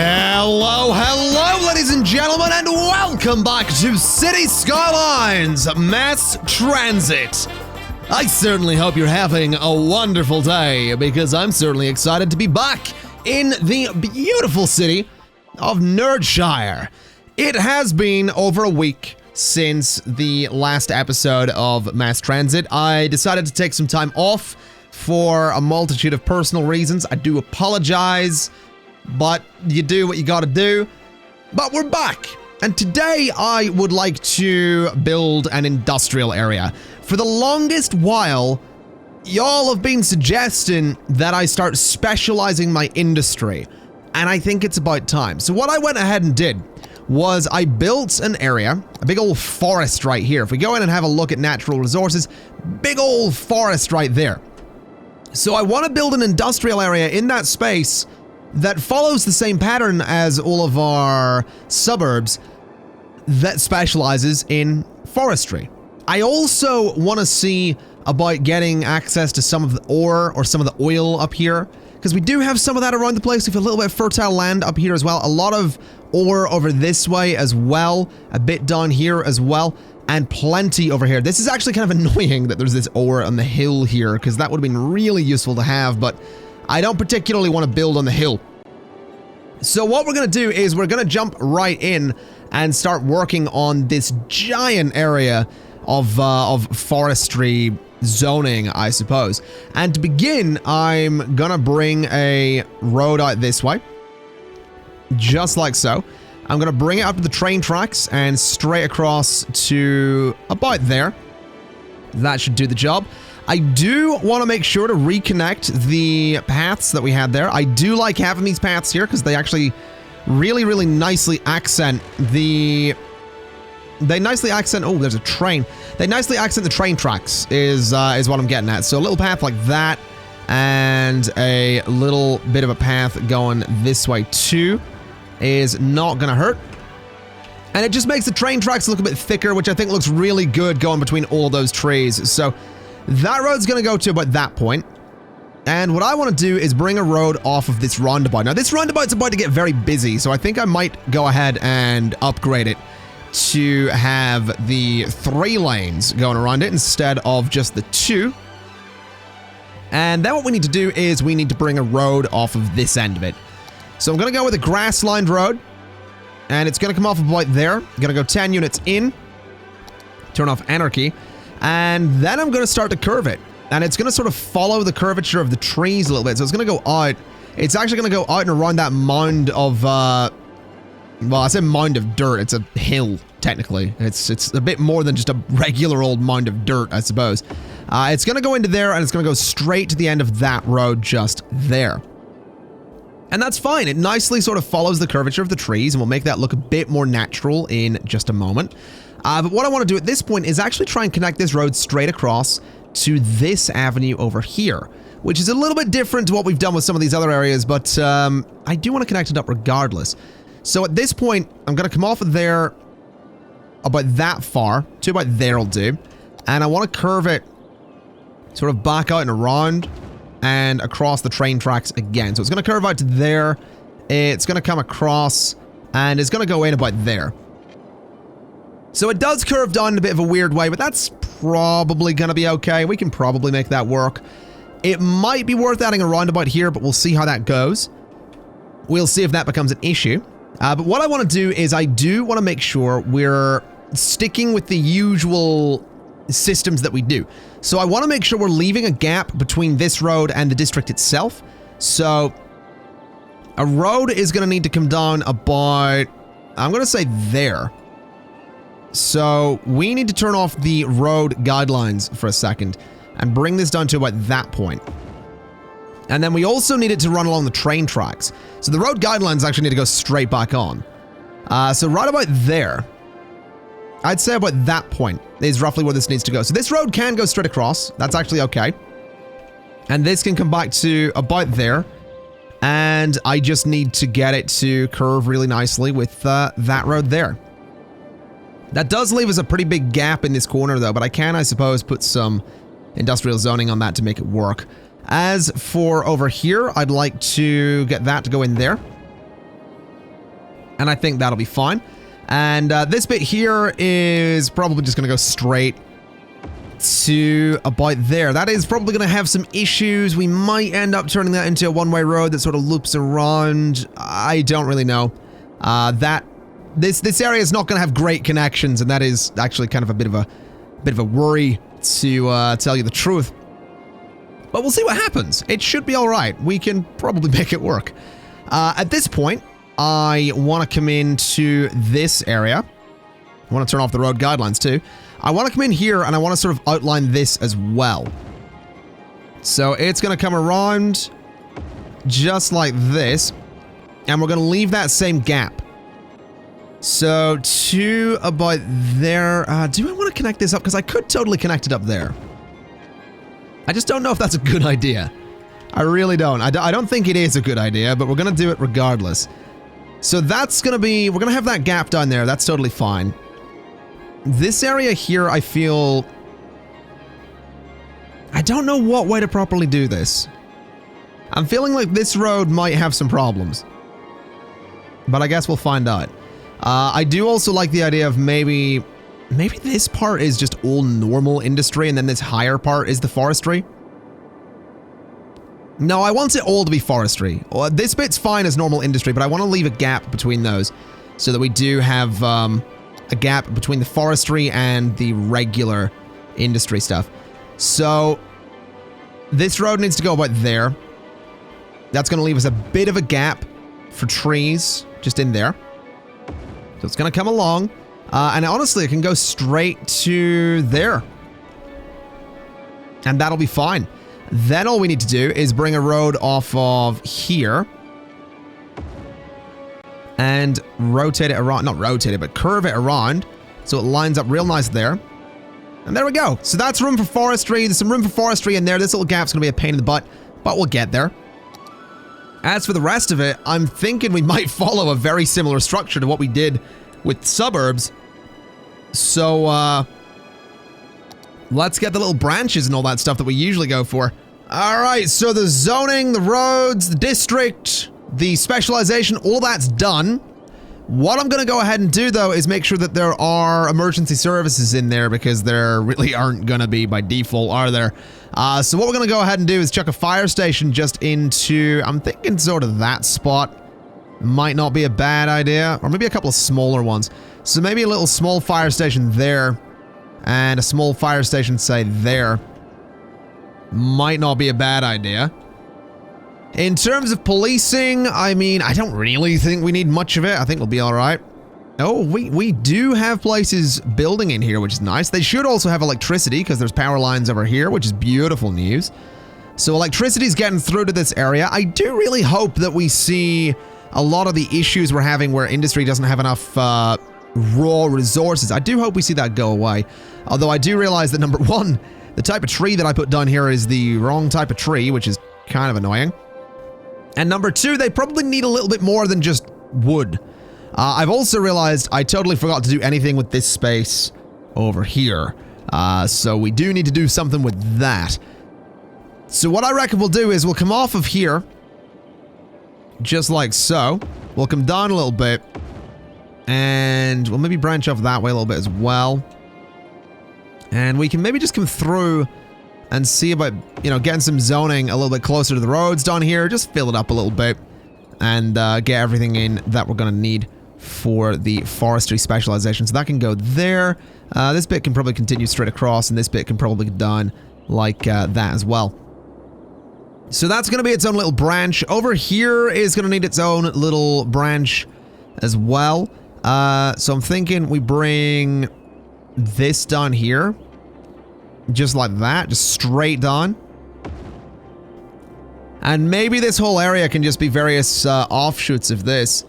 Hello, ladies and gentlemen, and welcome back to City Skylines Mass Transit. I certainly hope you're having a wonderful day, because I'm certainly excited to be back in the beautiful city of Nerdshire. It has been over a week since the last episode of Mass Transit. I decided to take some time off for a multitude of personal reasons. I do apologize, but you do what you gotta do. But we're back, and today I would like to build an industrial area. For the longest while, y'all have been suggesting that I start specializing my industry, and I think it's about time. So what I went ahead and did was I built an area, a big old forest right here. If we go in and have a look at natural resources, big old forest right there. So I want to build an industrial area in that space that follows the same pattern as all of our suburbs that specializes in forestry. I also want to see about getting access to some of the ore or some of the oil up here, because we do have some of that around the place. We have a little bit of fertile land up here as well. A lot of ore over this way as well, a bit down here as well, and plenty over here. This is actually kind of annoying that there's this ore on the hill here, because that would have been really useful to have, but I don't particularly want to build on the hill. So what we're going to do is we're going to jump right in and start working on this giant area of forestry zoning, I suppose. And to begin, I'm going to bring a road out this way, just like so. I'm going to bring it up to the train tracks and straight across to about there. That should do the job. I do want to make sure to reconnect the paths that we had there. I do like having these paths here because they actually really nicely accent the... They nicely accent... Oh, there's a train. They nicely accent the train tracks is what I'm getting at. So a little path like that and a little bit of a path going this way too is not going to hurt. And it just makes the train tracks look a bit thicker, which I think looks really good going between all of those trees. So that road's going to go to about that point. And what I want to do is bring a road off of this roundabout. Now, this roundabout's about to get very busy, so I think I might go ahead and upgrade it to have the 3 lanes going around it instead of just the 2. And then what we need to do is we need to bring a road off of this end of it. So I'm going to go with a grass-lined road, and it's going to come off about there. I'm going to go 10 units in, turn off anarchy, and then I'm going to start to curve it. And it's going to sort of follow the curvature of the trees a little bit. So it's going to go out. It's actually going to go out and around that mound of, well, I said mound of dirt. It's a hill, technically. It's a bit more than just a regular old mound of dirt, I suppose. It's going to go into there, and it's going to go straight to the end of that road just there. And that's fine. It nicely sort of follows the curvature of the trees, and we'll make that look a bit more natural in just a moment. But what I want to do at this point is actually try and connect this road straight across to this avenue over here, which is a little bit different to what we've done with some of these other areas, but I do want to connect it up regardless. So at this point, I'm going to come off of there about that far, to about there'll do, and I want to curve it sort of back out and around and across the train tracks again. So it's going to curve out to there, it's going to come across, and it's going to go in about there. So it does curve down in a bit of a weird way, but that's probably going to be okay. We can probably make that work. It might be worth adding a roundabout here, but we'll see how that goes. We'll see if that becomes an issue. But what I want to do is I do want to make sure we're sticking with the usual systems that we do. So I want to make sure we're leaving a gap between this road and the district itself. So a road is going to need to come down about, I'm going to say there. So we need to turn off the road guidelines for a second and bring this down to about that point. And then we also need it to run along the train tracks. So the road guidelines actually need to go straight back on. So right about there, I'd say about that point is roughly where this needs to go. So this road can go straight across. That's actually okay. And this can come back to about there. And I just need to get it to curve really nicely with that road there. That does leave us a pretty big gap in this corner though, but I can, I suppose, put some industrial zoning on that to make it work. As for over here, I'd like to get that to go in there. And I think that'll be fine. And this bit here is probably just going to go straight to about there. That is probably going to have some issues. We might end up turning that into a one-way road that sort of loops around. I don't really know. This area is not going to have great connections, and that is actually kind of a bit of a worry, to tell you the truth. But we'll see what happens. It should be all right. We can probably make it work. At this point, I want to come into this area. I want to turn off the road guidelines too. I want to come in here and I want to sort of outline this as well. So it's going to come around just like this. And we're going to leave that same gap. So to about there. Do I want to connect this up? Because I could totally connect it up there. I just don't know if that's a good idea. I really don't. I don't think it is a good idea, but we're going to do it regardless. So that's going to be, we're going to have that gap down there. That's totally fine. This area here, I feel, I don't know what way to properly do this. I'm feeling like this road might have some problems, but I guess we'll find out. I do also like the idea of maybe this part is just all normal industry and then this higher part is the forestry. No, I want it all to be forestry. This bit's fine as normal industry, but I want to leave a gap between those so that we do have a gap between the forestry and the regular industry stuff. So this road needs to go about there. That's going to leave us a bit of a gap for trees just in there. So it's going to come along. And honestly, it can go straight to there. And that'll be fine. Then all we need to do is bring a road off of here. And rotate it around. Not rotate it, but curve it around. So it lines up real nice there. And there we go. So that's room for forestry. There's some room for forestry in there. This little gap's going to be a pain in the butt. But we'll get there. As for the rest of it, I'm thinking we might follow a very similar structure to what we did with suburbs. So, let's get the little branches and all that stuff that we usually go for. Alright, so the zoning, the roads, the district, the specialization, all that's done. What I'm going to go ahead and do, though, is make sure that there are emergency services in there, because there really aren't going to be by default, are there? So what we're going to go ahead and do is chuck a fire station just into, I'm thinking sort of that spot. Might not be a bad idea. Or maybe a couple of smaller ones. So maybe a little small fire station there. And a small fire station, say, there. Might not be a bad idea. In terms of policing, I mean, I don't really think we need much of it. I think we'll be alright. Oh, we do have places building in here, which is nice. They should also have electricity, because there's power lines over here, which is beautiful news. So electricity's getting through to this area. I do really hope that we see a lot of the issues we're having where industry doesn't have enough raw resources. I do hope we see that go away. Although I do realize that, number one, the type of tree that I put down here is the wrong type of tree, which is kind of annoying. And number two, they probably need a little bit more than just wood. I've also realized I totally forgot to do anything with this space over here. So we do need to do something with that. So what I reckon we'll do is we'll come off of here. Just like so. We'll come down a little bit. And we'll maybe branch off that way a little bit as well. And we can maybe just come through and see about, you know, getting some zoning a little bit closer to the roads down here. Just fill it up a little bit. And get everything in that we're going to need for the forestry specialization. So that can go there. This bit can probably continue straight across. And this bit can probably go down like that as well. So that's going to be its own little branch. Over here is going to need its own little branch as well. So I'm thinking we bring this down here. Just like that. Just straight down. And maybe this whole area can just be various offshoots of this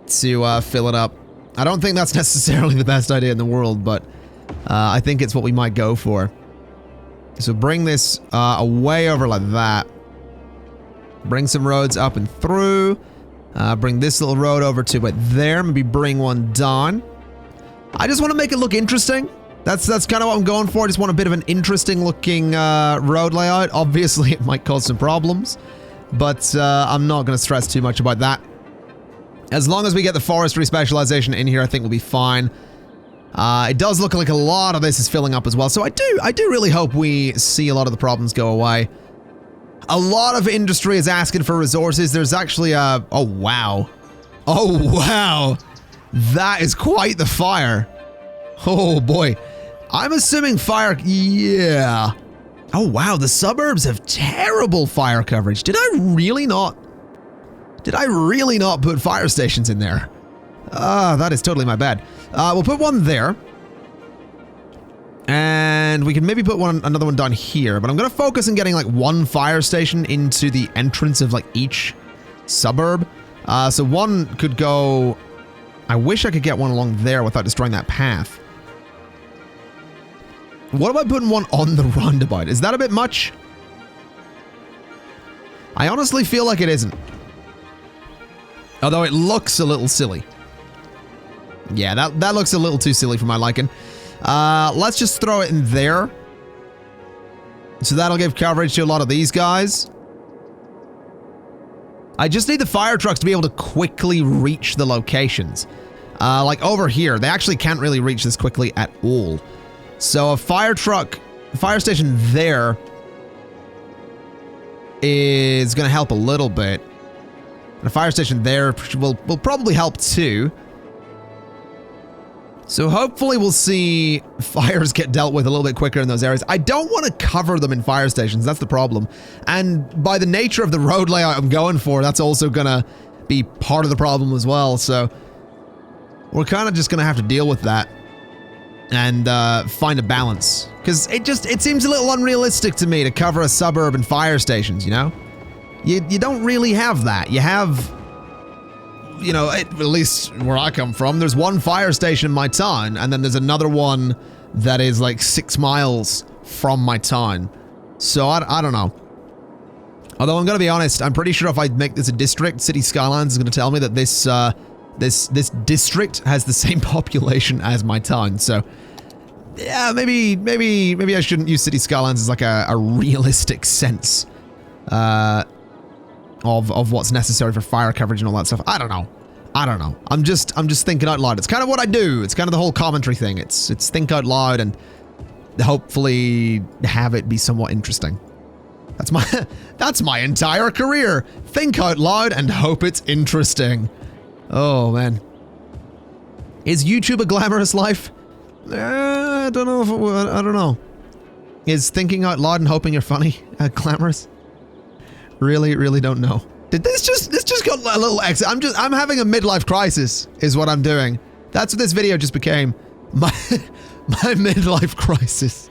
to fill it up. I don't think that's necessarily the best idea in the world, but I think it's what we might go for. So bring this away over like that. Bring some roads up and through. Bring this little road over to it there. Maybe bring one down. I just want to make it look interesting. That's kind of what I'm going for. I just want a bit of an interesting looking road layout. Obviously, it might cause some problems. But I'm not going to stress too much about that. As long as we get the forestry specialization in here, I think we'll be fine. It does look like a lot of this is filling up as well, so I do really hope we see a lot of the problems go away. A lot of industry is asking for resources. There's actually a... Oh, wow. Oh, wow. That is quite the fire. Oh, boy. I'm assuming fire... Yeah. Oh, wow. The suburbs have terrible fire coverage. Did I really not put fire stations in there? That is totally my bad. We'll put one there. And we can maybe put another one down here, but I'm going to focus on getting like one fire station into the entrance of like each suburb. So one could go... I wish I could get one along there without destroying that path. What about putting one on the roundabout? Is that a bit much? I honestly feel like it isn't. Although it looks a little silly. Yeah, that looks a little too silly for my liking. Let's just throw it in there. So that'll give coverage to a lot of these guys. I just need the fire trucks to be able to quickly reach the locations. Like over here, they actually can't really reach this quickly at all. So a fire station there is going to help a little bit. And a fire station there will probably help too. So hopefully we'll see fires get dealt with a little bit quicker in those areas. I don't want to cover them in fire stations, that's the problem. And by the nature of the road layout I'm going for, that's also going to be part of the problem as well. So we're kind of just going to have to deal with that and find a balance. Because it seems a little unrealistic to me to cover a suburb in fire stations, you know? You don't really have that. You have... You know, at least where I come from, there's one fire station in my town, and then there's another one that is like 6 miles from my town. So I don't know. Although I'm going to be honest, I'm pretty sure if I make this a district, City Skylines is going to tell me that this district has the same population as my town. So yeah, maybe I shouldn't use City Skylines as like a realistic sense of what's necessary for fire coverage and all that stuff. I don't know. I'm just thinking out loud. It's kind of what I do. It's kind of the whole commentary thing. It's think out loud and hopefully have it be somewhat interesting. That's my entire career. Think out loud and hope it's interesting. Oh man. Is YouTube a glamorous life? I don't know if it would. I don't know. Is thinking out loud and hoping you're funny glamorous? Really don't know. Did this just got a little exit? I'm having a midlife crisis is what I'm doing. That's what this video just became. My midlife crisis.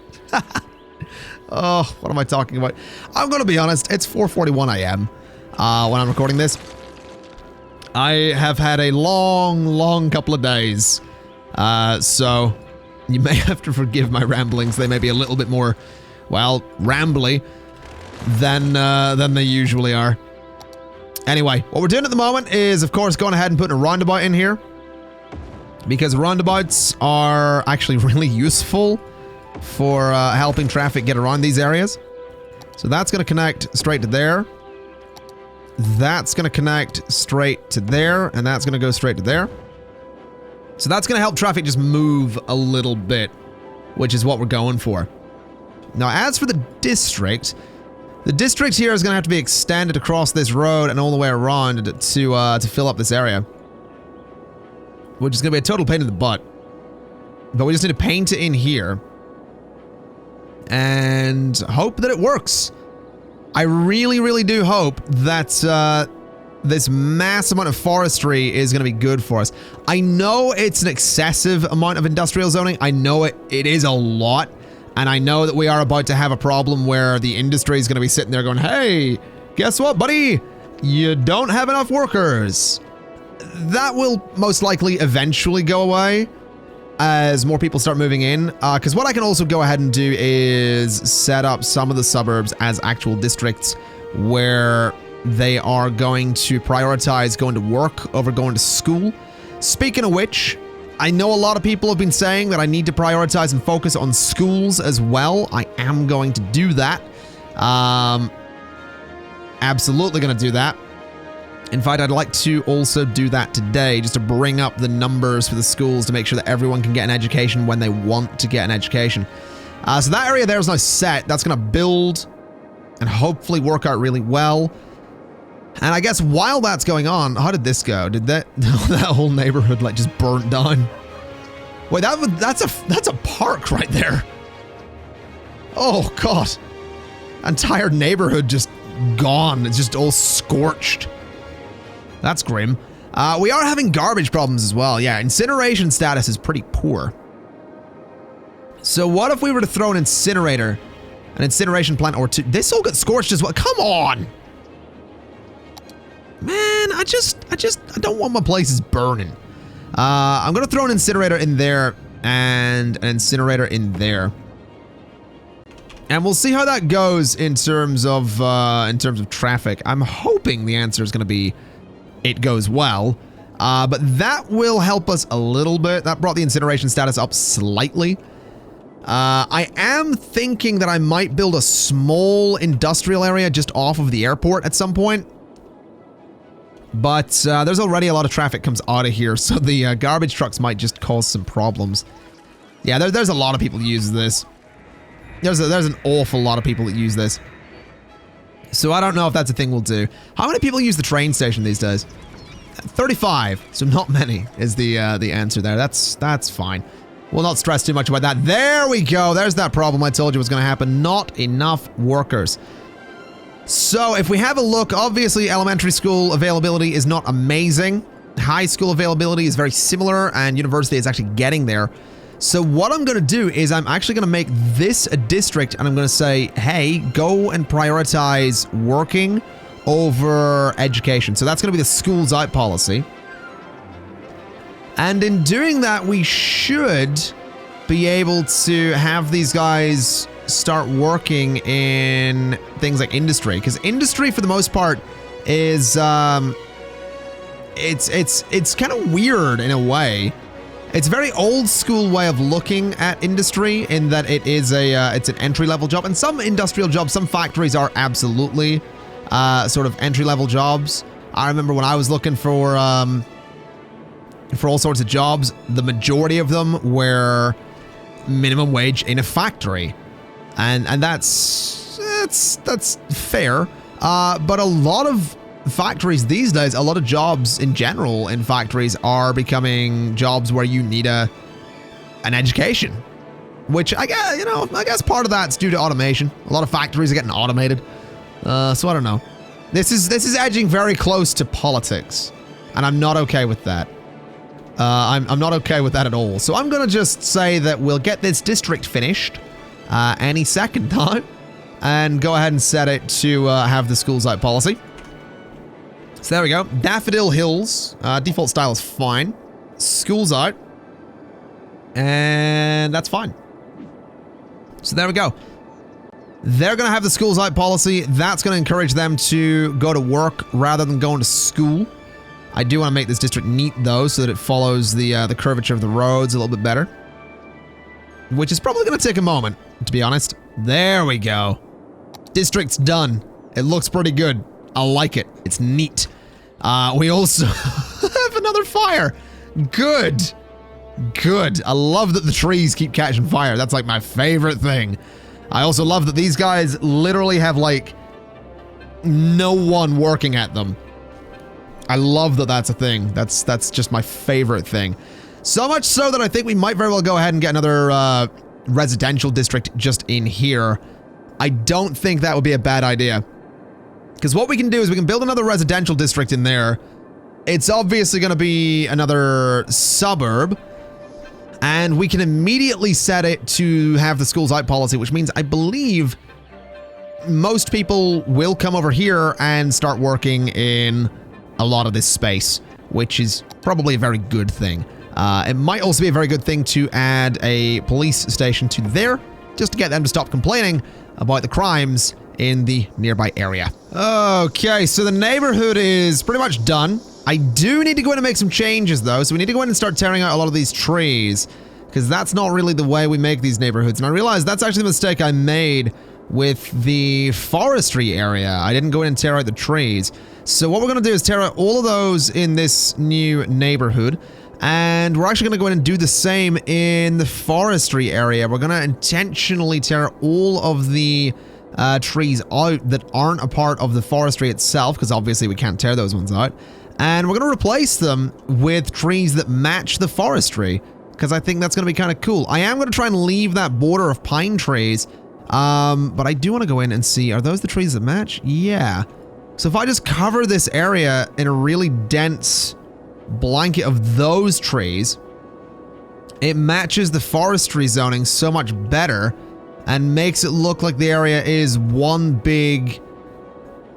Oh, what am I talking about? I'm gonna be honest, it's 4:41 AM when I'm recording this. I have had a long couple of days. So you may have to forgive my ramblings. They may be a little bit more, well, rambly than they usually are. Anyway, what we're doing at the moment is, of course, going ahead and putting a roundabout in here. Because roundabouts are actually really useful for helping traffic get around these areas. So that's going to connect straight to there. That's going to connect straight to there. And that's going to go straight to there. So that's going to help traffic just move a little bit, which is what we're going for. Now, as for the district... The district here is going to have to be extended across this road and all the way around to fill up this area. Which is going to be a total pain in the butt. But we just need to paint it in here. And hope that it works. I really do hope that this mass amount of forestry is going to be good for us. I know it's an excessive amount of industrial zoning. I know it is a lot. And I know that we are about to have a problem where the industry is going to be sitting there going, hey, guess what, buddy? You don't have enough workers. That will most likely eventually go away as more people start moving in. Because what I can also go ahead and do is set up some of the suburbs as actual districts where they are going to prioritize going to work over going to school. Speaking of which... I know a lot of people have been saying that I need to prioritize and focus on schools as well. I am going to do that. Absolutely going to do that. In fact, I'd like to also do that today, just to bring up the numbers for the schools to make sure that everyone can get an education when they want to get an education. So that area there is now set. That's going to build and hopefully work out really well. And I guess while that's going on, how did this go? Did that whole neighborhood like just burnt down? Wait, that's a park right there. Oh God, entire neighborhood just gone. It's just all scorched. That's grim. We are having garbage problems as well. Yeah, incineration status is pretty poor. So what if we were to throw an incinerator, an incineration plant or two? This all got scorched as well. Come on. Man, I don't want my places burning. I'm gonna throw an incinerator in there and an incinerator in there. And we'll see how that goes in terms of traffic. I'm hoping the answer is gonna be it goes well, but that will help us a little bit. That brought the incineration status up slightly. I am thinking that I might build a small industrial area just off of the airport at some point. But there's already a lot of traffic comes out of here, so the garbage trucks might just cause some problems. Yeah, there's a lot of people who use this. There's an awful lot of people that use this. So I don't know if that's a thing we'll do. How many people use the train station these days? 35, so not many is the answer there. That's fine. We'll not stress too much about that. There we go. There's that problem I told you was going to happen. Not enough workers. So if we have a look, obviously elementary school availability is not amazing. High school availability is very similar, and university is actually getting there. So what I'm going to do is I'm actually going to make this a district, and I'm going to say, hey, go and prioritize working over education. So that's going to be the schools out policy. And in doing that, we should be able to have these guys start working in things like industry, because industry for the most part is it's kind of weird in a way. It's a very old school way of looking at industry in that it is it's an entry-level job, and some industrial jobs, some factories are absolutely sort of entry-level jobs. I remember when I was looking for all sorts of jobs, the majority of them were minimum wage in a factory, and that's fair. But a lot of factories these days, a lot of jobs in general in factories are becoming jobs where you need an education, which I guess part of that's due to automation. A lot of factories are getting automated, so I don't know. This is edging very close to politics, and I'm not okay with that. I'm not okay with that at all. So I'm gonna just say that we'll get this district finished any second time, and go ahead and set it to have the schools out policy. So there we go. Daffodil Hills. Default style is fine. Schools out. And that's fine. So there we go. They're going to have the schools out policy. That's going to encourage them to go to work rather than going to school. I do want to make this district neat, though, so that it follows the curvature of the roads a little bit better. Which is probably going to take a moment, to be honest. There we go. District's done. It looks pretty good. I like it. It's neat. We also have another fire. Good. Good. I love that the trees keep catching fire. That's like my favorite thing. I also love that these guys literally have like no one working at them. I love that that's a thing. That's just my favorite thing. So much so that I think we might very well go ahead and get another residential district just in here. I don't think that would be a bad idea. Because what we can do is we can build another residential district in there. It's obviously going to be another suburb. And we can immediately set it to have the schools out policy, which means I believe most people will come over here and start working in a lot of this space, which is probably a very good thing. It might also be a very good thing to add a police station to there, just to get them to stop complaining about the crimes in the nearby area. Okay, so the neighborhood is pretty much done. I do need to go in and make some changes, though, so we need to go in and start tearing out a lot of these trees, because that's not really the way we make these neighborhoods. And I realized that's actually the mistake I made with the forestry area. I didn't go in and tear out the trees. So what we're going to do is tear out all of those in this new neighborhood. And we're actually going to go in and do the same in the forestry area. We're going to intentionally tear all of the trees out that aren't a part of the forestry itself, because obviously we can't tear those ones out. And we're going to replace them with trees that match the forestry, because I think that's going to be kind of cool. I am going to try and leave that border of pine trees, but I do want to go in and see, are those the trees that match? Yeah. So if I just cover this area in a really dense blanket of those trees, it matches the forestry zoning so much better and makes it look like the area is one big,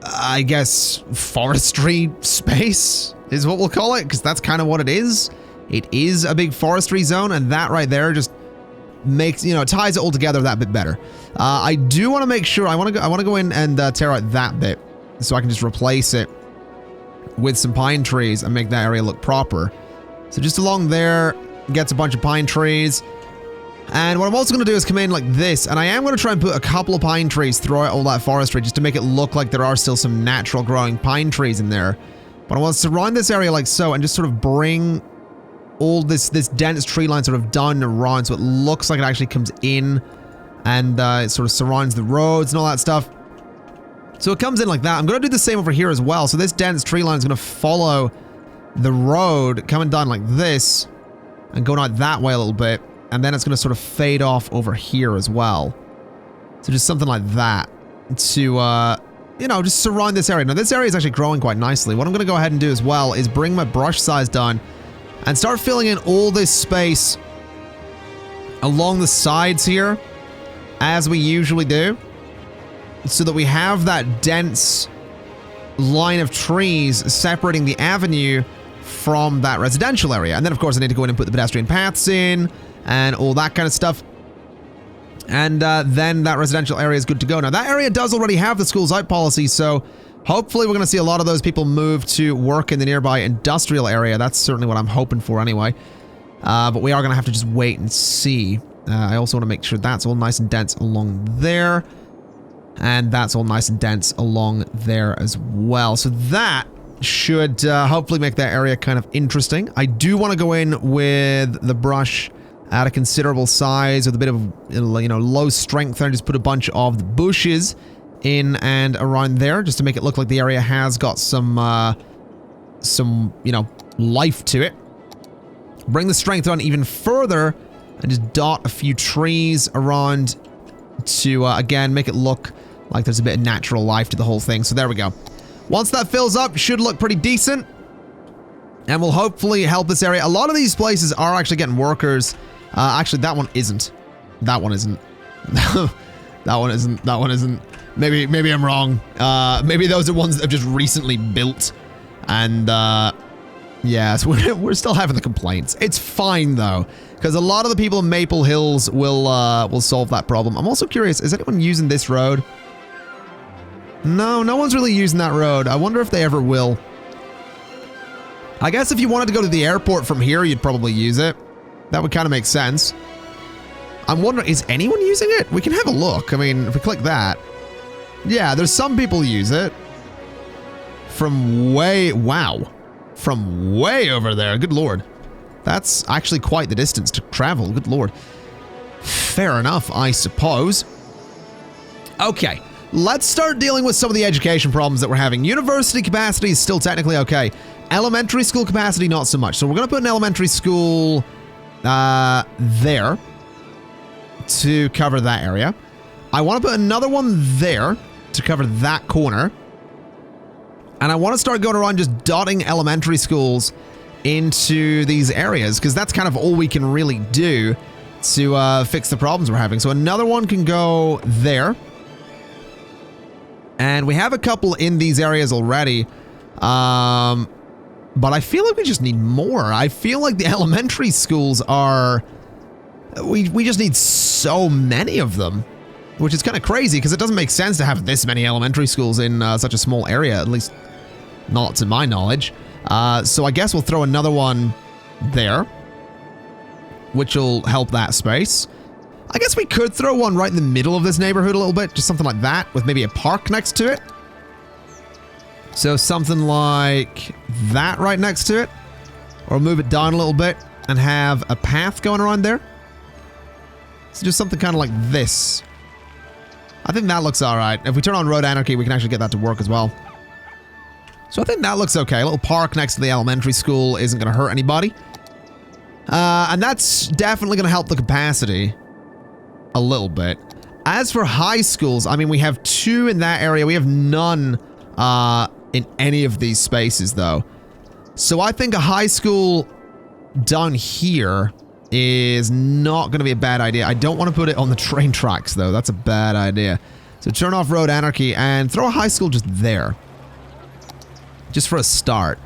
I guess, forestry space is what we'll call it, because that's kind of what it is. It is a big forestry zone, and that right there just makes, you know, ties it all together that bit better. I do want to make sure, I want to go in and tear out that bit so I can just replace it with some pine trees and make that area look proper. So just along there, gets a bunch of pine trees. And what I'm also going to do is come in like this, and I am going to try and put a couple of pine trees throughout all that forestry just to make it look like there are still some natural growing pine trees in there. But I want to surround this area like so and just sort of bring all this dense tree line sort of down and around so it looks like it actually comes in and it sort of surrounds the roads and all that stuff. So it comes in like that. I'm going to do the same over here as well. So this dense tree line is going to follow the road coming down like this and going out that way a little bit. And then it's going to sort of fade off over here as well. So just something like that to, you know, just surround this area. Now this area is actually growing quite nicely. What I'm going to go ahead and do as well is bring my brush size down and start filling in all this space along the sides here, as we usually do, so that we have that dense line of trees separating the avenue from that residential area. And then, of course, I need to go in and put the pedestrian paths in and all that kind of stuff. And then that residential area is good to go. Now, that area does already have the schools out policy, so hopefully we're going to see a lot of those people move to work in the nearby industrial area. That's certainly what I'm hoping for anyway. But we are going to have to just wait and see. I also want to make sure that's all nice and dense along there. And that's all nice and dense along there as well. So that should hopefully make that area kind of interesting. I do want to go in with the brush at a considerable size with a bit of, you know, low strength and just put a bunch of the bushes in and around there just to make it look like the area has got some, you know, life to it. Bring the strength on even further and just dot a few trees around to, again, make it look like there's a bit of natural life to the whole thing. So there we go. Once that fills up, should look pretty decent. And will hopefully help this area. A lot of these places are actually getting workers. Actually, that one isn't. That one isn't. That one isn't. That one isn't. Maybe I'm wrong. Maybe those are ones that have just recently built. And, yeah, so we're still having the complaints. It's fine, though, because a lot of the people in Maple Hills will solve that problem. I'm also curious, is anyone using this road? No, no one's really using that road. I wonder if they ever will. I guess if you wanted to go to the airport from here, you'd probably use it. That would kind of make sense. I'm wondering, is anyone using it? We can have a look. I mean, if we click that. Yeah, there's some people use it. From way, wow. From way over there. Good lord. That's actually quite the distance to travel. Good lord. Fair enough, I suppose. Okay. Let's start dealing with some of the education problems that we're having. University capacity is still technically okay. Elementary school capacity, not so much. So we're going to put an elementary school there to cover that area. I want to put another one there to cover that corner. And I want to start going around just dotting elementary schools into these areas, because that's kind of all we can really do to fix the problems we're having. So another one can go there. And we have a couple in these areas already. But I feel like we just need more. I feel like the elementary schools are... We just need so many of them. Which is kind of crazy, because it doesn't make sense to have this many elementary schools in such a small area. At least, not to my knowledge. So I guess we'll throw another one there. Which will help that space. I guess we could throw one right in the middle of this neighborhood a little bit. Just something like that, with maybe a park next to it. So something like that right next to it. Or move it down a little bit and have a path going around there. So just something kind of like this. I think that looks alright. If we turn on road anarchy, we can actually get that to work as well. So I think that looks okay. A little park next to the elementary school isn't going to hurt anybody. And that's definitely going to help the capacity a little bit. As for high schools, I mean, we have 2 in that area. We have none in any of these spaces, though. So I think a high school down here is not going to be a bad idea. I don't want to put it on the train tracks, though. That's a bad idea. So turn off road anarchy and throw a high school just there. Just for a start.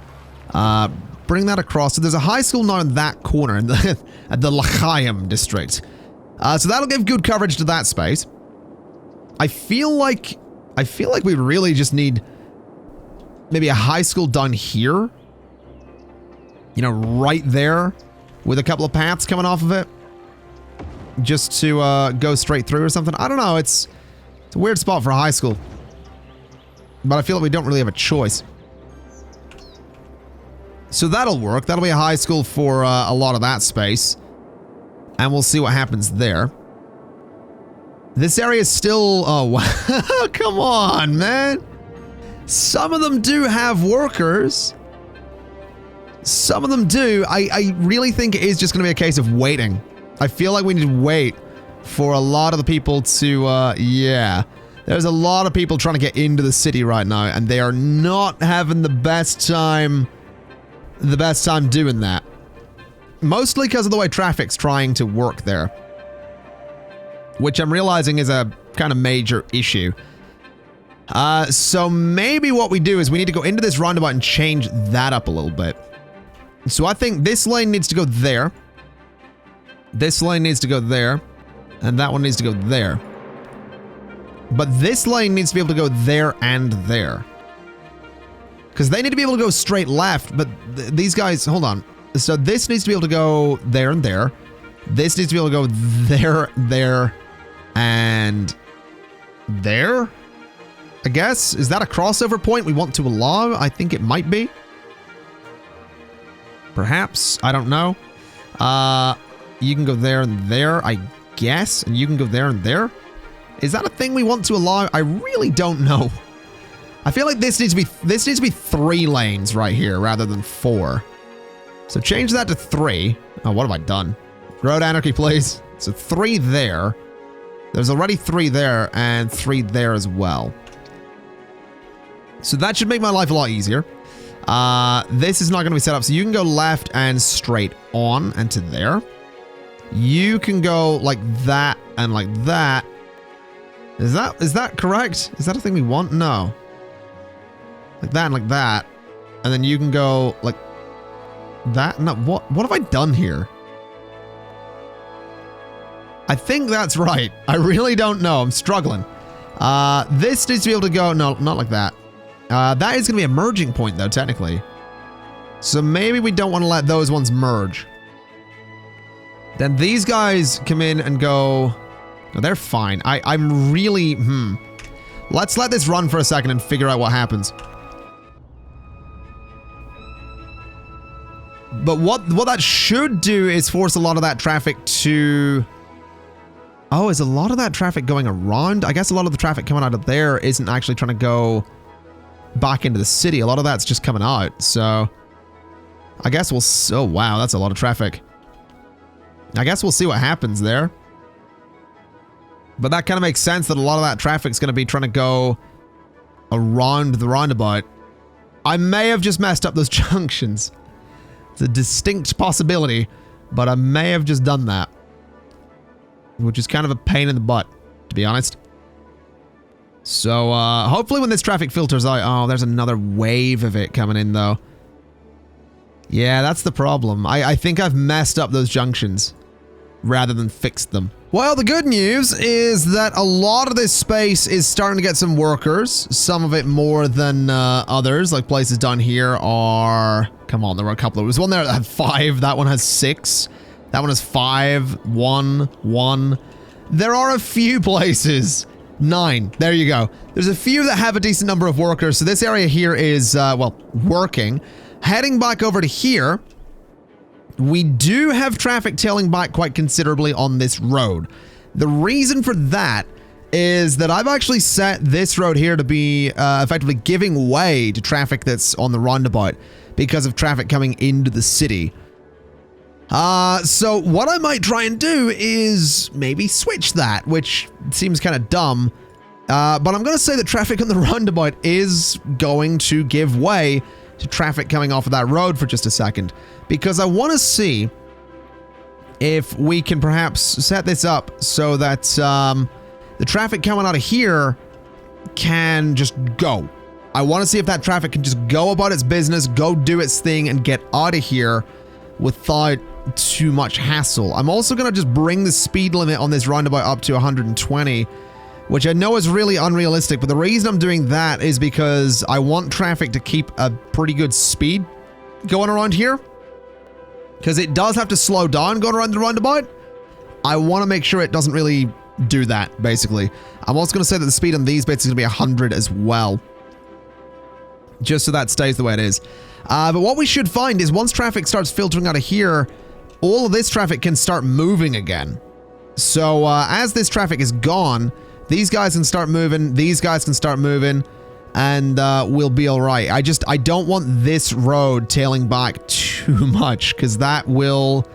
Bring that across. So there's a high school now in that corner in the, at the L'Chaim district. So that'll give good coverage to that space. I feel like we really just need maybe a high school down here. You know, right there with a couple of paths coming off of it. Just to go straight through or something. I don't know. It's a weird spot for a high school. But I feel like we don't really have a choice. So that'll work. That'll be a high school for a lot of that space. And we'll see what happens there. This area is still... Oh, wow. Come on, man. Some of them do have workers. Some of them do. I really think it is just going to be a case of waiting. I feel like we need to wait for a lot of the people to... yeah. There's a lot of people trying to get into the city right now. And they are not having the best time... doing that. Mostly because of the way traffic's trying to work there. Which I'm realizing is a kind of major issue. So maybe what we do is we need to go into this roundabout and change that up a little bit. So I think this lane needs to go there. This lane needs to go there. And that one needs to go there. But this lane needs to be able to go there and there. Because they need to be able to go straight left, but these guys, hold on. So this needs to be able to go there and there. This needs to be able to go there, there, and there, I guess. Is that a crossover point we want to allow? I think it might be. Perhaps. I don't know. You can go there and there, I guess. And you can go there and there. Is that a thing we want to allow? I really don't know. I feel like this needs to be 3 lanes right here rather than 4. So change that to 3. Oh, what have I done? Road anarchy, please. So 3 there. There's already 3 there and 3 there as well. So that should make my life a lot easier. This is not going to be set up. So you can go left and straight on and to there. You can go like that and like that. Is that correct? Is that a thing we want? No. Like that and like that. And then you can go like that. No, what have I done here? I think that's right. I really don't know. I'm struggling. This needs to be able to go. No, not like that. That is going to be a merging point though, technically. So maybe we don't want to let those ones merge. Then these guys come in and go. No, they're fine. I'm really, Let's let this run for a second and figure out what happens. But what that should do is force a lot of that traffic to... Oh, is a lot of that traffic going around? I guess a lot of the traffic coming out of there isn't actually trying to go back into the city. A lot of that's just coming out, so... I guess we'll... Oh, wow, that's a lot of traffic. I guess we'll see what happens there. But that kind of makes sense that a lot of that traffic's going to be trying to go around the roundabout. I may have just messed up those junctions. It's a distinct possibility, but I may have just done that. Which is kind of a pain in the butt, to be honest. So, hopefully when this traffic filters out... Oh, there's another wave of it coming in, though. Yeah, that's the problem. I think I've messed up those junctions rather than fixed them. Well, the good news is that a lot of this space is starting to get some workers. Some of it more than others, like places down here are... Come on, there were a couple. There was one there that had 5. That one has 6. That one has 5, 1, 1. There are a few places 9. There you go. There's a few that have a decent number of workers. So this area here is, well, working. Heading back over to here, we do have traffic tailing back quite considerably on this road. The reason for that is that I've actually set this road here to be effectively giving way to traffic that's on the roundabout because of traffic coming into the city. So what I might try and do is maybe switch that, which seems kind of dumb. But I'm going to say that traffic on the roundabout is going to give way to traffic coming off of that road for just a second, because I want to see if we can perhaps set this up so that the traffic coming out of here can just go. I want to see if that traffic can just go about its business, go do its thing, and get out of here without too much hassle. I'm also going to just bring the speed limit on this roundabout up to 120, which I know is really unrealistic, but the reason I'm doing that is because I want traffic to keep a pretty good speed going around here, because it does have to slow down going around the roundabout. I want to make sure it doesn't really do that, basically. I'm also going to say that the speed on these bits is going to be 100 as well, just so that stays the way it is. But what we should find is once traffic starts filtering out of here, all of this traffic can start moving again. So as this traffic is gone, these guys can start moving, these guys can start moving, and we'll be all right. I don't want this road tailing back too much, because that will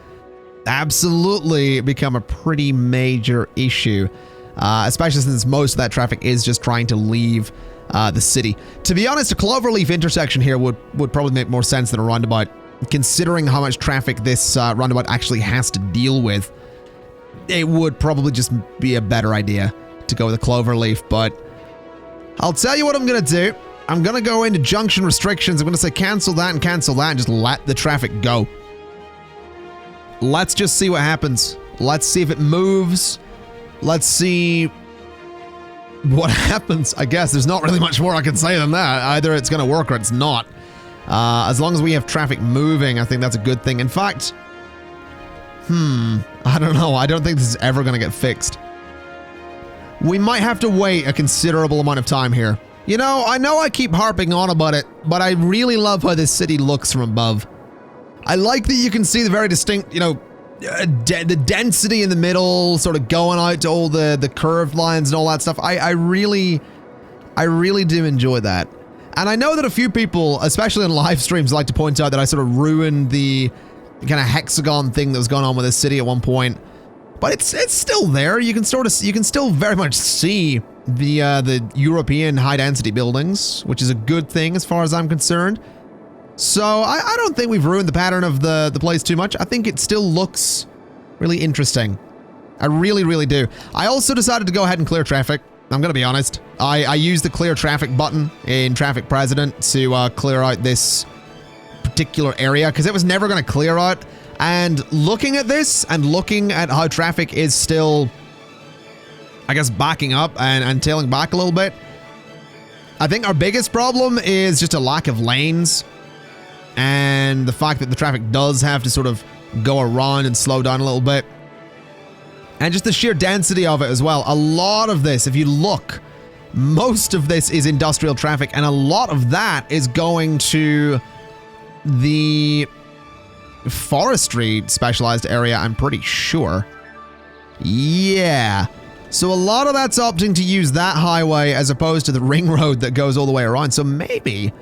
absolutely become a pretty major issue, especially since most of that traffic is just trying to leave the city. To be honest, a cloverleaf intersection here would probably make more sense than a roundabout, considering how much traffic this roundabout actually has to deal with. It would probably just be a better idea to go with a cloverleaf, but I'll tell you what I'm going to do. I'm going to go into junction restrictions. I'm going to say cancel that and just let the traffic go. Let's just see what happens. Let's see if it moves. Let's see what happens. I guess there's not really much more I can say than that. Either it's going to work or it's not. As long as we have traffic moving, I think that's a good thing. In fact, I don't know. I don't think this is ever going to get fixed. We might have to wait a considerable amount of time here. You know I keep harping on about it, but I really love how this city looks from above. I like that you can see the very distinct, you know, the density in the middle, sort of going out to all the curved lines and all that stuff. I really do enjoy that. And I know that a few people, especially on live streams, like to point out that I sort of ruined the kind of hexagon thing that was going on with this city at one point. But it's still there. You can still very much see the European high density buildings, which is a good thing as far as I'm concerned. So I don't think we've ruined the pattern of the place too much. I think it still looks really interesting. I really do. I also decided to go ahead and clear traffic. I'm going to be honest. I used the clear traffic button in Traffic President to clear out this particular area, because it was never going to clear out. And looking at this and looking at how traffic is still, I guess, backing up and tailing back a little bit, I think our biggest problem is just a lack of lanes, and the fact that the traffic does have to sort of go around and slow down a little bit. And just the sheer density of it as well. A lot of this, if you look, most of this is industrial traffic, and a lot of that is going to the forestry specialized area, I'm pretty sure. Yeah. So a lot of that's opting to use that highway as opposed to the ring road that goes all the way around. So maybe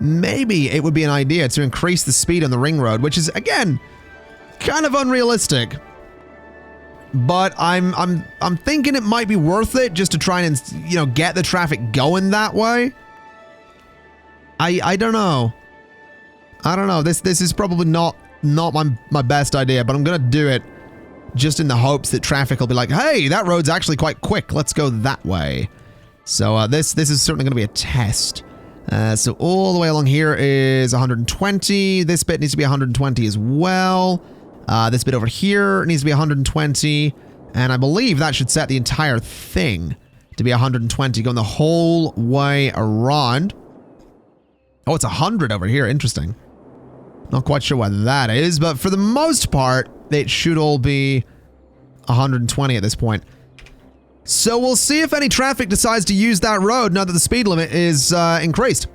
it would be an idea to increase the speed on the ring road, which is, again, kind of unrealistic. But I'm thinking it might be worth it just to try and, you know, get the traffic going that way. I don't know. This is probably not my best idea, but I'm gonna do it just in the hopes that traffic will be like, hey, that road's actually quite quick. Let's go that way. So this is certainly gonna be a test. So all the way along here is 120. This bit needs to be 120 as well. This bit over here needs to be 120. And I believe that should set the entire thing to be 120, going the whole way around. Oh, it's 100 over here. Interesting. Not quite sure what that is, but for the most part, it should all be 120 at this point. So we'll see if any traffic decides to use that road now that the speed limit is increased.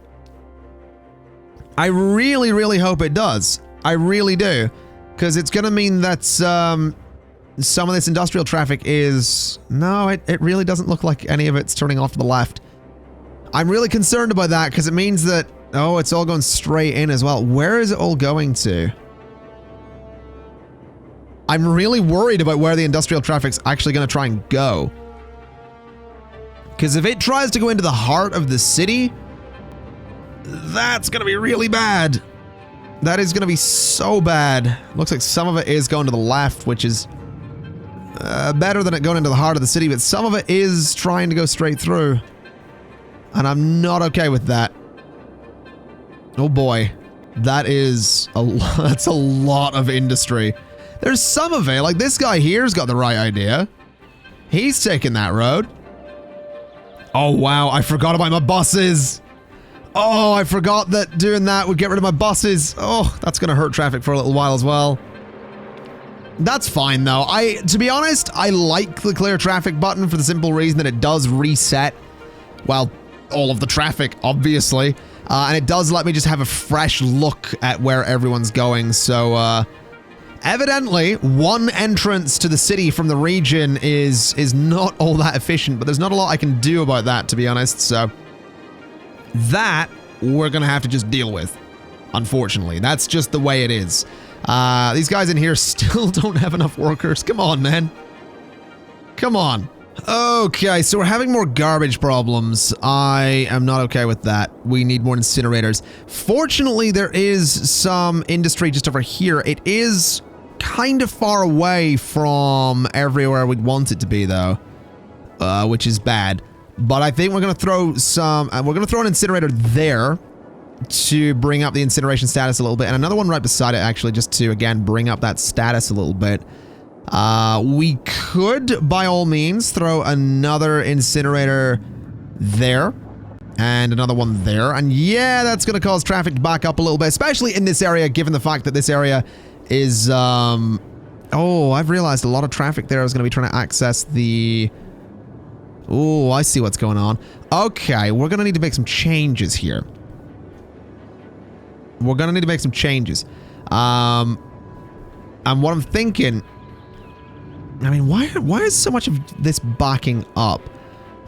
I really, really hope it does. I really do. Because it's going to mean that some of this industrial traffic is... No, it really doesn't look like any of it's turning off to the left. I'm really concerned about that because it means that... Oh, it's all going straight in as well. Where is it all going to? I'm really worried about where the industrial traffic's actually going to try and go. Because if it tries to go into the heart of the city, that's going to be really bad. That is going to be so bad. Looks like some of it is going to the left, which is better than it going into the heart of the city, but some of it is trying to go straight through. And I'm not okay with that. Oh boy, that is that's a lot of industry. There's some of it, like this guy here's got the right idea. He's taking that road. Oh wow, I forgot about my buses. Oh, I forgot that doing that would get rid of my buses. Oh, that's gonna hurt traffic for a little while as well. That's fine though. To be honest, I like the clear traffic button for the simple reason that it does reset, well, all of the traffic, obviously. And it does let me just have a fresh look at where everyone's going. So, evidently, one entrance to the city from the region is not all that efficient, but there's not a lot I can do about that, to be honest. So, that we're going to have to just deal with, unfortunately. That's just the way it is. These guys in here still don't have enough workers. Come on, man. Come on. Okay, so we're having more garbage problems. I am not okay with that. We need more incinerators. Fortunately, there is some industry just over here. It is kind of far away from everywhere we'd want it to be, though, which is bad. But I think we're going to throw some... we're going to throw an incinerator there to bring up the incineration status a little bit. And another one right beside it, actually, just to, again, bring up that status a little bit. We could, by all means, throw another incinerator there and another one there. And yeah, that's going to cause traffic to back up a little bit, especially in this area, given the fact that this area is, oh, I've realized a lot of traffic there is going to be trying to access the... Oh, I see what's going on. Okay, we're going to need to make some changes here. We're going to need to make some changes. And what I'm thinking... I mean, why is so much of this backing up?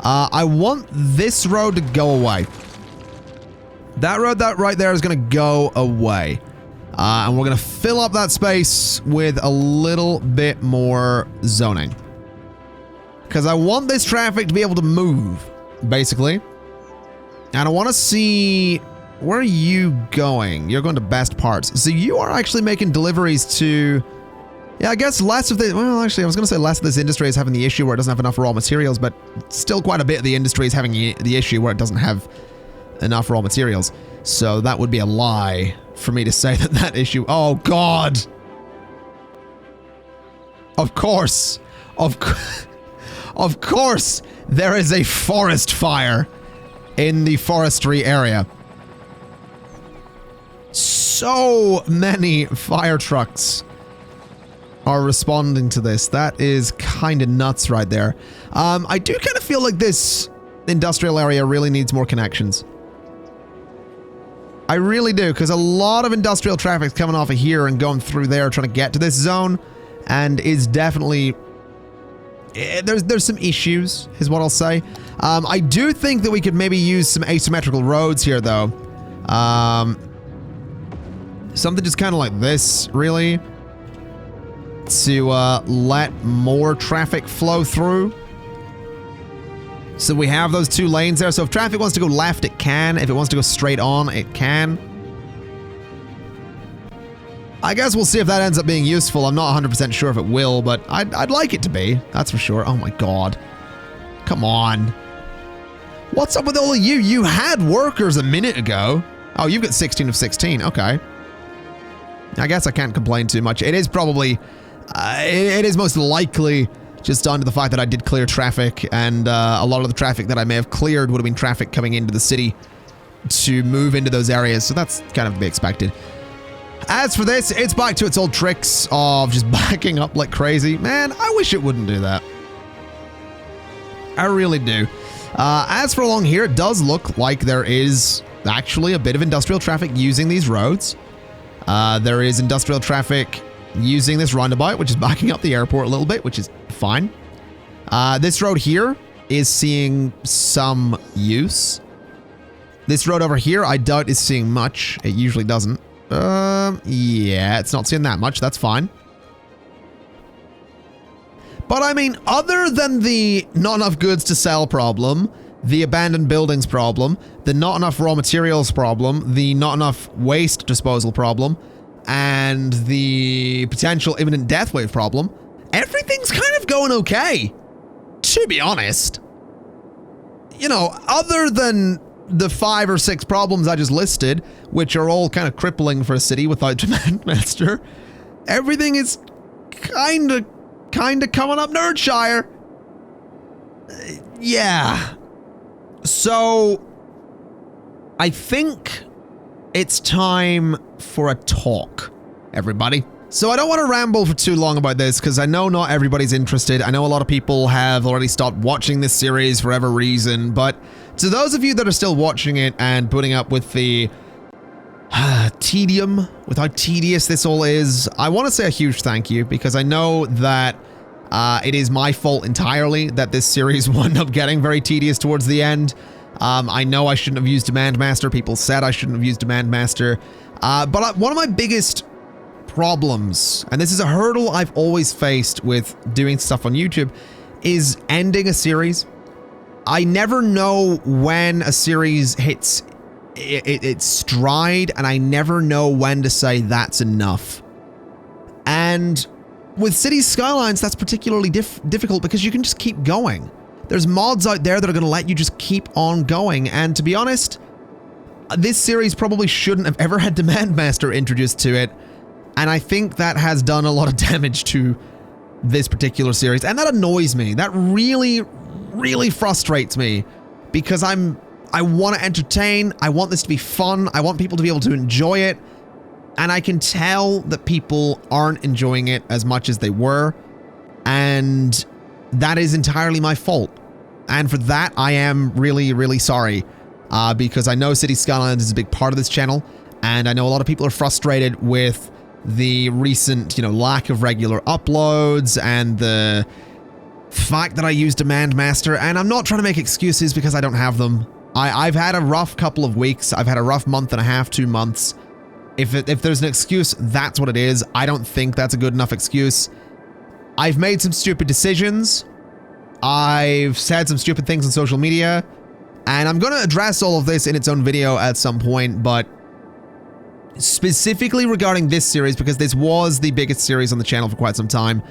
I want this road to go away. That road that right there is going to go away. And we're going to fill up that space with a little bit more zoning. Because I want this traffic to be able to move, basically. And I want to see... Where are you going? You're going to best parts. So you are actually making deliveries to... Yeah, I guess less of the... Well, actually, I was going to say less of this industry is having the issue where it doesn't have enough raw materials, but still quite a bit of the industry is having the issue where it doesn't have enough raw materials. So that would be a lie for me to say that issue... Oh, God! Of course! Of course there is a forest fire in the forestry area. So many fire trucks are responding to this. That is kind of nuts right there. I do kind of feel like this industrial area really needs more connections. I really do, because a lot of industrial traffic's coming off of here and going through there trying to get to this zone, and is definitely... There's some issues, is what I'll say. I do think that we could maybe use some asymmetrical roads here, though. Something just kind of like this, really. To let more traffic flow through. So we have those two lanes there. So if traffic wants to go left, it can. If it wants to go straight on, it can. I guess we'll see if that ends up being useful. I'm not 100% sure if it will, but I'd like it to be. That's for sure. Oh my God. Come on. What's up with all of you? You had workers a minute ago. Oh, you've got 16 of 16. Okay. I guess I can't complain too much. It is probably... it is most likely just down to the fact that I did clear traffic, and a lot of the traffic that I may have cleared would have been traffic coming into the city to move into those areas, so that's kind of to be expected. As for this, it's back to its old tricks of just backing up like crazy. Man, I wish it wouldn't do that. I really do. As for along here, it does look like there is actually a bit of industrial traffic using these roads. There is industrial traffic using this roundabout, which is backing up the airport a little bit, which is fine. This road here is seeing some use. This road over here, I doubt is seeing much. It usually doesn't. Yeah, it's not seeing that much. That's fine. But I mean, other than the not enough goods to sell problem, the abandoned buildings problem, the not enough raw materials problem, the not enough waste disposal problem, and the potential imminent death wave problem, everything's kind of going okay, to be honest. You know, other than the 5 or 6 problems I just listed, which are all kind of crippling for a city without Demand Master, everything is kind of coming up Nerdshire. Yeah. So, I think it's time for a talk, everybody. So I don't want to ramble for too long about this because I know not everybody's interested. I know a lot of people have already stopped watching this series for whatever reason, but to those of you that are still watching it and putting up with the tedium, with how tedious this all is, I want to say a huge thank you because I know that it is my fault entirely that this series wound up getting very tedious towards the end. I know I shouldn't have used Demand Master. People said I shouldn't have used Demand Master. But one of my biggest problems, and this is a hurdle I've always faced with doing stuff on YouTube, is ending a series. I never know when a series hits its stride, and I never know when to say that's enough. And with Cities Skylines, that's particularly difficult because you can just keep going. There's mods out there that are going to let you just keep on going, and to be honest, this series probably shouldn't have ever had Demand Master introduced to it, and I think that has done a lot of damage to this particular series, and that annoys me. That really, really frustrates me because I want to entertain, I want this to be fun, I want people to be able to enjoy it, and I can tell that people aren't enjoying it as much as they were, and that is entirely my fault. And for that, I am really, really sorry, because I know Cities Skylines is a big part of this channel, and I know a lot of people are frustrated with the recent, lack of regular uploads and the fact that I use Demand Master, and I'm not trying to make excuses because I don't have them. I've had a rough couple of weeks. I've had a rough month and a half, 2 months. If there's an excuse, that's what it is. I don't think that's a good enough excuse. I've made some stupid decisions. I've said some stupid things on social media, and I'm going to address all of this in its own video at some point, but specifically regarding this series, because this was the biggest series on the channel for quite some time,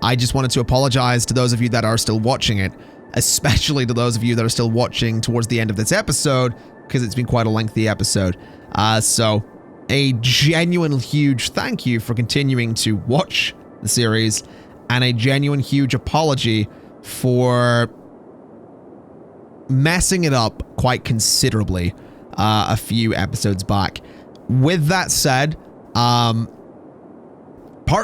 I just wanted to apologize to those of you that are still watching it, especially to those of you that are still watching towards the end of this episode, because it's been quite a lengthy episode. So a genuine huge thank you for continuing to watch the series, and a genuine huge apology for messing it up quite considerably a few episodes back. With that said, part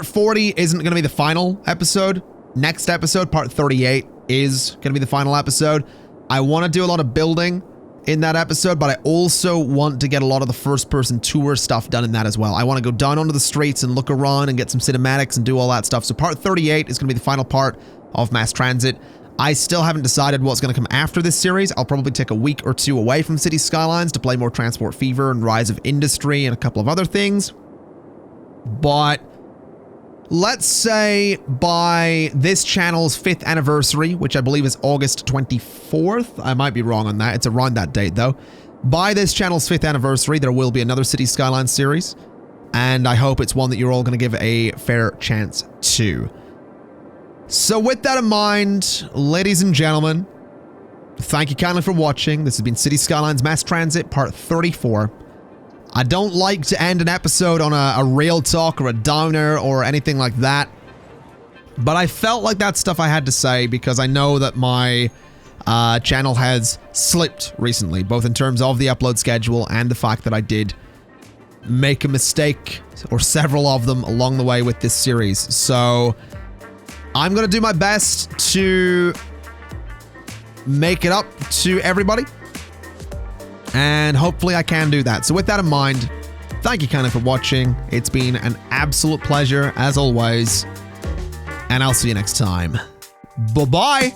40 isn't going to be the final episode. Next episode, part 38, is going to be the final episode. I want to do a lot of building in that episode, but I also want to get a lot of the first-person tour stuff done in that as well. I want to go down onto the streets and look around and get some cinematics and do all that stuff. So part 38 is going to be the final part of Mass Transit. I still haven't decided what's going to come after this series. I'll probably take a week or 2 away from Cities Skylines to play more Transport Fever and Rise of Industry and a couple of other things. But let's say by this channel's 5th anniversary, which I believe is August 24th. I might be wrong on that. It's around that date, though. By this channel's 5th anniversary, there will be another Cities Skylines series, and I hope it's one that you're all going to give a fair chance to. So with that in mind, ladies and gentlemen, thank you kindly for watching. This has been Cities Skylines Mass Transit Part 34. I don't like to end an episode on a real talk or a downer or anything like that, but I felt like that's stuff I had to say because I know that my channel has slipped recently, both in terms of the upload schedule and the fact that I did make a mistake, or several of them, along the way with this series. So I'm going to do my best to make it up to everybody. And hopefully I can do that. So with that in mind, thank you kindly for watching. It's been an absolute pleasure as always. And I'll see you next time. Bye-bye.